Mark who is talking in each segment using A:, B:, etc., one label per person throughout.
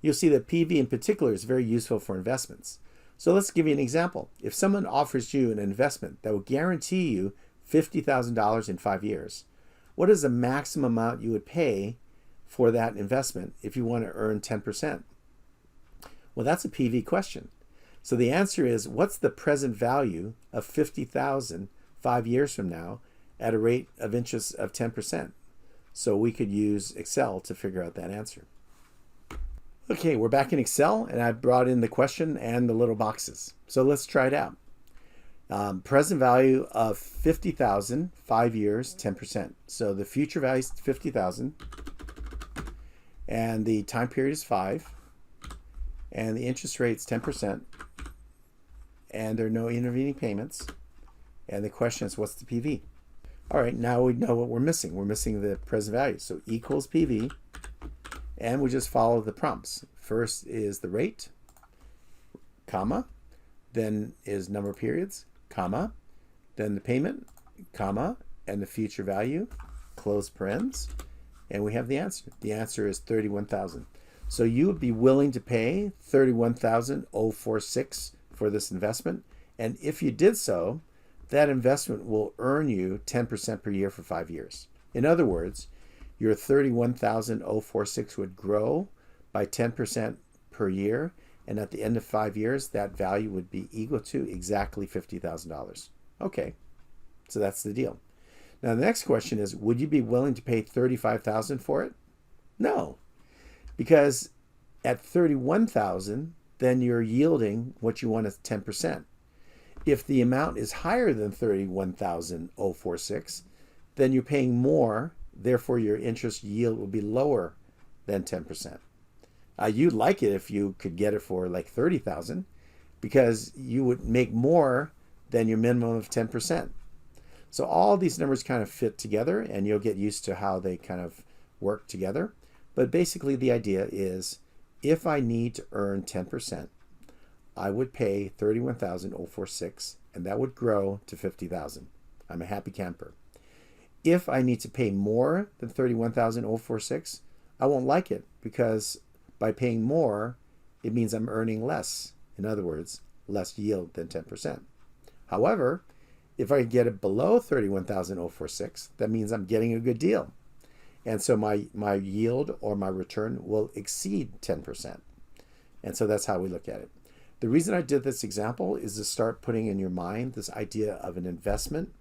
A: you'll see that PV in particular is very useful for investments. So let's give you an example. If someone offers you an investment that will guarantee you $50,000 in 5 years, what is the maximum amount you would pay for that investment if you want to earn 10%? Well, that's a PV question. So the answer is, what's the present value of $50,000 5 years from now at a rate of interest of 10%? So we could use Excel to figure out that answer. Okay, we're back in Excel, and I brought in the question and the little boxes. So let's try it out. Present value of 50,000, 5 years, 10%. So the future value is 50,000, and the time period is 5, and the interest rate is 10%, and there are no intervening payments. And the question is, what's the PV? All right, now we know what we're missing. We're missing the present value. So equals PV, and we just follow the prompts. First is the rate, comma, then is number of periods, comma, then the payment, comma, and the future value, close parens, and we have the answer. The answer is 31,000. So you would be willing to pay 31,046 for this investment, and if you did so, that investment will earn you 10% per year for 5 years. In other words, your 31,046 would grow by 10% per year, and at the end of 5 years, that value would be equal to exactly $50,000. Okay, so that's the deal. Now the next question is, would you be willing to pay $35,000 for it? No, because at $31,000, then you're yielding what you want is 10%. If the amount is higher than $31,046, then you're paying more, therefore your interest yield will be lower than 10%. You'd like it if you could get it for like 30,000, because you would make more than your minimum of 10%. So all these numbers kind of fit together, and you'll get used to how they kind of work together. But basically the idea is, if I need to earn 10%, I would pay 31,046, and that would grow to 50,000. I'm a happy camper. If I need to pay more than 31,046, I won't like it, because by paying more, it means I'm earning less. In other words, less yield than 10%. However, if I get it below 31,046, that means I'm getting a good deal. And so my yield or my return will exceed 10%. And so that's how we look at it. The reason I did this example is to start putting in your mind this idea of an investment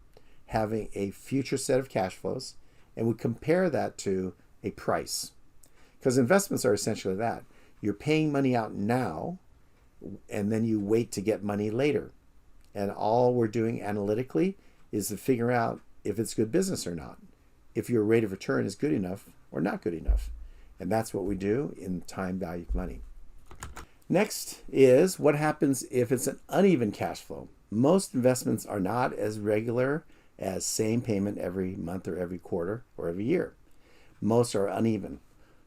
A: having a future set of cash flows, and we compare that to a price. Because investments are essentially that. You're paying money out now, and then you wait to get money later. And all we're doing analytically is to figure out if it's good business or not, if your rate of return is good enough or not good enough. And that's what we do in time value of money. Next is, what happens if it's an uneven cash flow? Most investments are not as regular as same payment every month or every quarter or every year. Most are uneven.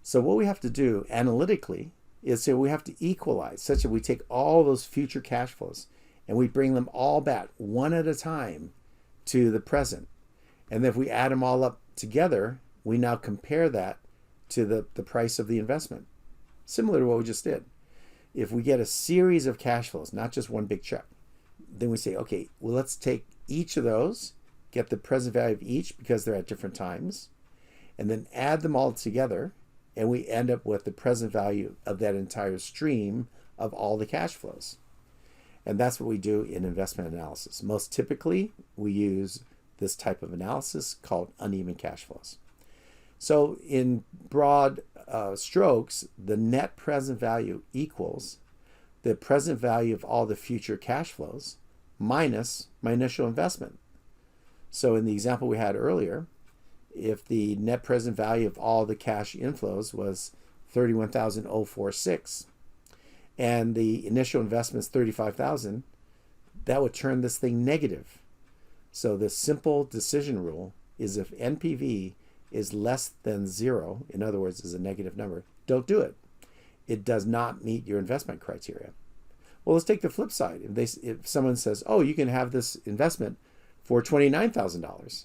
A: So what we have to do analytically is we have to equalize, such that we take all those future cash flows and we bring them all back one at a time to the present. And then if we add them all up together, we now compare that to the price of the investment. Similar to what we just did. If we get a series of cash flows, not just one big check, then we say, okay, well, let's take each of those, get the present value of each because they're at different times, and then add them all together, and we end up with the present value of that entire stream of all the cash flows. And that's what we do in investment analysis. Most typically, we use this type of analysis called uneven cash flows. So in broad strokes, the net present value equals the present value of all the future cash flows minus my initial investment. So in the example we had earlier, if the net present value of all the cash inflows was 31,046 and the initial investment is 35,000, that would turn this thing negative. So the simple decision rule is, if NPV is less than 0, in other words, is a negative number, don't do it. It does not meet your investment criteria. Well, let's take the flip side. If someone says, oh, you can have this investment for $29,000.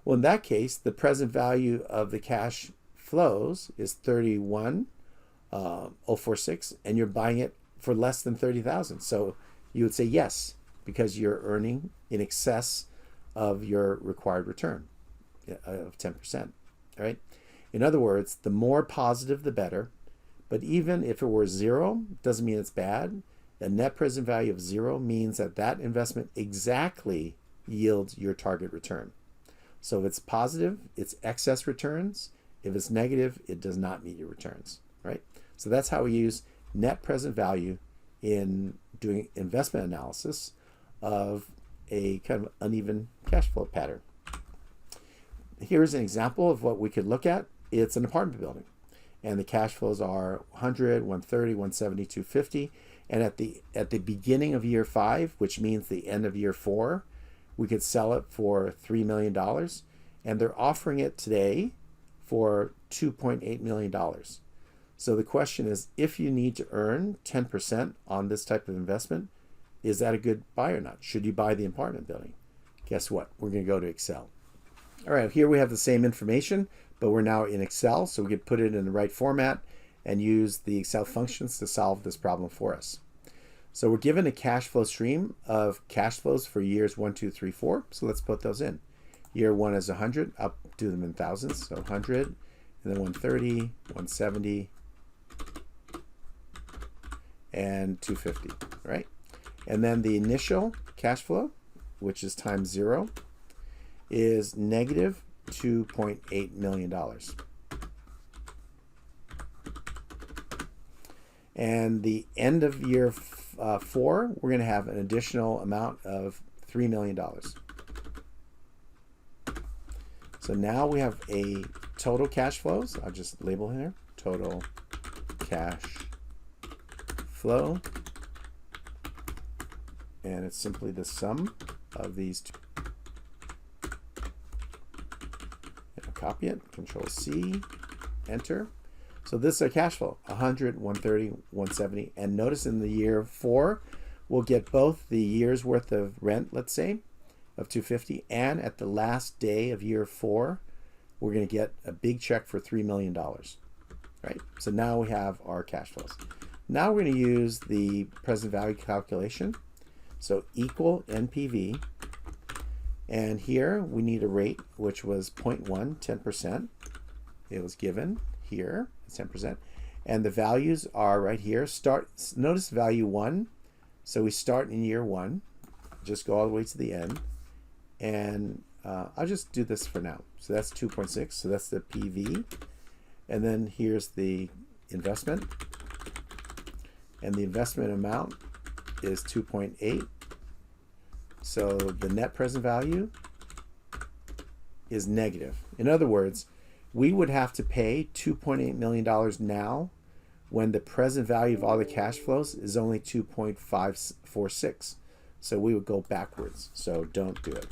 A: Well, in that case, the present value of the cash flows is 31 046, and you're buying it for less than 30,000. So you would say yes, because you're earning in excess of your required return of 10%, right? In other words, the more positive, the better. But even if it were zero, doesn't mean it's bad. A net present value of zero means that that investment exactly yields your target return. So if it's positive, it's excess returns. If it's negative, it does not meet your returns, right? So that's how we use net present value in doing investment analysis of a kind of uneven cash flow pattern. Here's an example of what we could look at. It's an apartment building, and the cash flows are 100, 130, 170, 250. And at the beginning of year 5, which means the end of year 4, we could sell it for $3 million, and they're offering it today for $2.8 million. So the question is, if you need to earn 10% on this type of investment, is that a good buy or not? Should you buy the apartment building? Guess what? We're going to go to Excel. All right, here we have the same information, but we're now in Excel, so we can put it in the right format and use the Excel functions to solve this problem for us. So we're given a cash flow stream of cash flows for years 1, 2, 3, 4. So let's put those in. Year 1 is 100. I'll do them in thousands. So 100, and then 130, 170, and 250, right? And then the initial cash flow, which is times 0, is negative $2.8 million. And the end of year 4, we're going to have an additional amount of $3 million. So now we have a total cash flows. I'll just label here, total cash flow. And it's simply the sum of these two. And I'll copy it, Control C, enter. So this is our cash flow, 100, 130, 170. And notice in the year 4, we'll get both the year's worth of rent, let's say, of 250, and at the last day of year 4, we're going to get a big check for $3 million, right? So now we have our cash flows. Now we're going to use the present value calculation. So equal NPV. And here we need a rate, which was 0.1, 10%. It was given here, 10%. And the values are right here. Notice value 1. So we start in year 1. Just go all the way to the end. And I'll just do this for now. So that's 2.6. So that's the PV. And then here's the investment. And the investment amount is 2.8. So the net present value is negative. In other words, we would have to pay $2.8 million now when the present value of all the cash flows is only 2.546. So we would go backwards. So don't do it.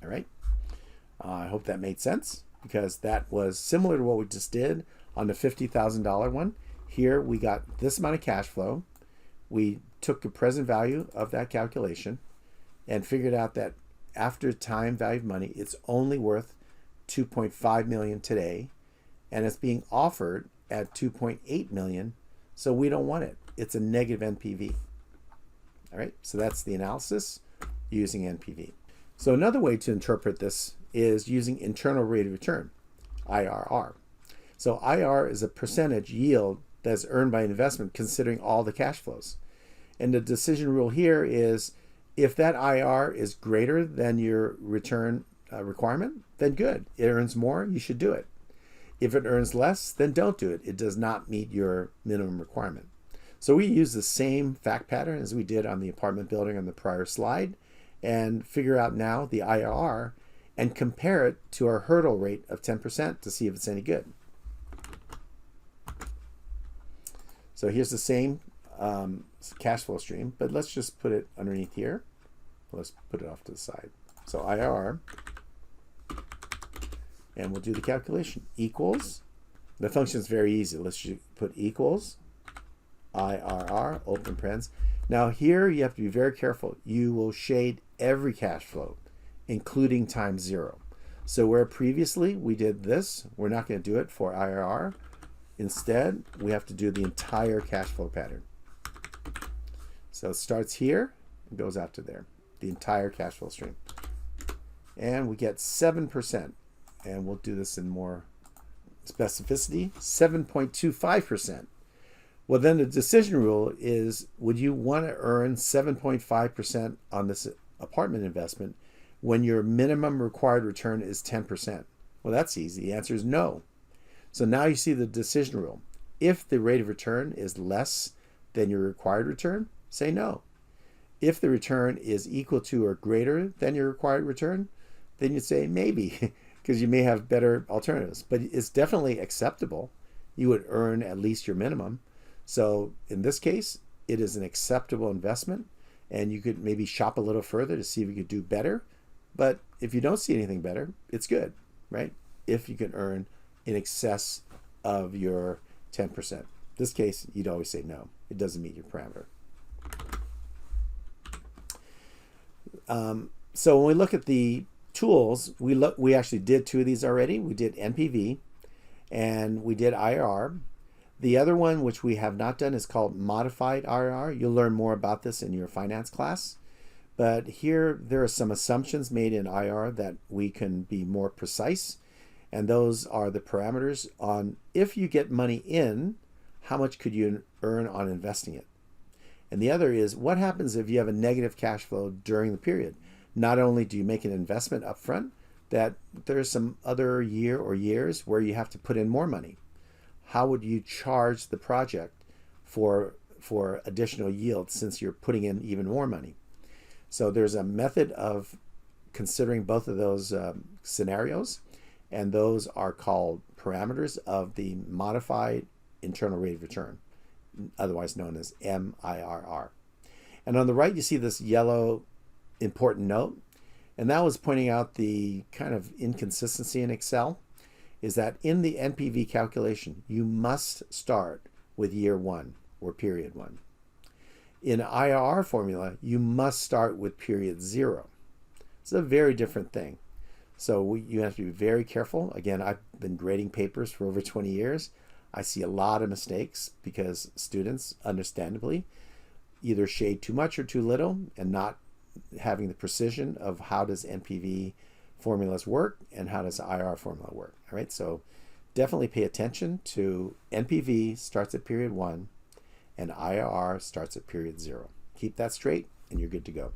A: All right. I hope that made sense, because that was similar to what we just did on the $50,000 one. Here we got this amount of cash flow. We took the present value of that calculation and figured out that after time value of money, it's only worth 2.5 million today, and it's being offered at 2.8 million. So we don't want it. It's a negative NPV. All right. So that's the analysis using NPV. So another way to interpret this is using internal rate of return, IRR. So IRR is a percentage yield that's earned by investment considering all the cash flows. And the decision rule here is if that IR is greater than your return requirement, then good. It earns more, you should do it. If it earns less, then don't do it. It does not meet your minimum requirement. So we use the same fact pattern as we did on the apartment building on the prior slide and figure out now the IRR and compare it to our hurdle rate of 10% to see if it's any good. So here's the same cash flow stream, but let's just put it underneath here. Let's put it off to the side. So IRR, and we'll do the calculation. Equals, the function is very easy. Let's just put equals IRR, open parens. Now here you have to be very careful. You will shade every cash flow, including times 0. So where previously we did this, we're not going to do it for IRR. Instead, we have to do the entire cash flow pattern. So it starts here and goes out to there, the entire cash flow stream. And we get 7%. And we'll do this in more specificity, 7.25%. Well, then the decision rule is, would you want to earn 7.5% on this apartment investment when your minimum required return is 10%? Well, that's easy. The answer is no. So now you see the decision rule. If the rate of return is less than your required return, say no. If the return is equal to or greater than your required return, then you'd say maybe, because you may have better alternatives. But it's definitely acceptable. You would earn at least your minimum. So in this case, it is an acceptable investment, and you could maybe shop a little further to see if you could do better. But if you don't see anything better, it's good, right? If you can earn in excess of your 10%. In this case, you'd always say no. It doesn't meet your parameter. So when we look at the tools, we actually did two of these already. We did NPV and we did IRR. The other one, which we have not done, is called modified IRR. You'll learn more about this in your finance class. But here, there are some assumptions made in IRR that we can be more precise. And those are the parameters on, if you get money in, how much could you earn on investing it? And the other is, what happens if you have a negative cash flow during the period? Not only do you make an investment up front, that there's some other year or years where you have to put in more money. How would you charge the project for additional yield since you're putting in even more money? So there's a method of considering both of those scenarios, and those are called parameters of the modified internal rate of return, otherwise known as MIRR. And on the right, you see this yellow important note, and that was pointing out the kind of inconsistency in Excel, is that in the NPV calculation, you must start with year one or period one. In IRR formula, you must start with period 0. It's a very different thing. So you have to be very careful. Again, I've been grading papers for over 20 years. I see a lot of mistakes because students, understandably, either shade too much or too little and not having the precision of how does NPV formulas work and how does IRR formula work. All right, so definitely pay attention to NPV starts at period 1 and IRR starts at period 0. Keep that straight and you're good to go.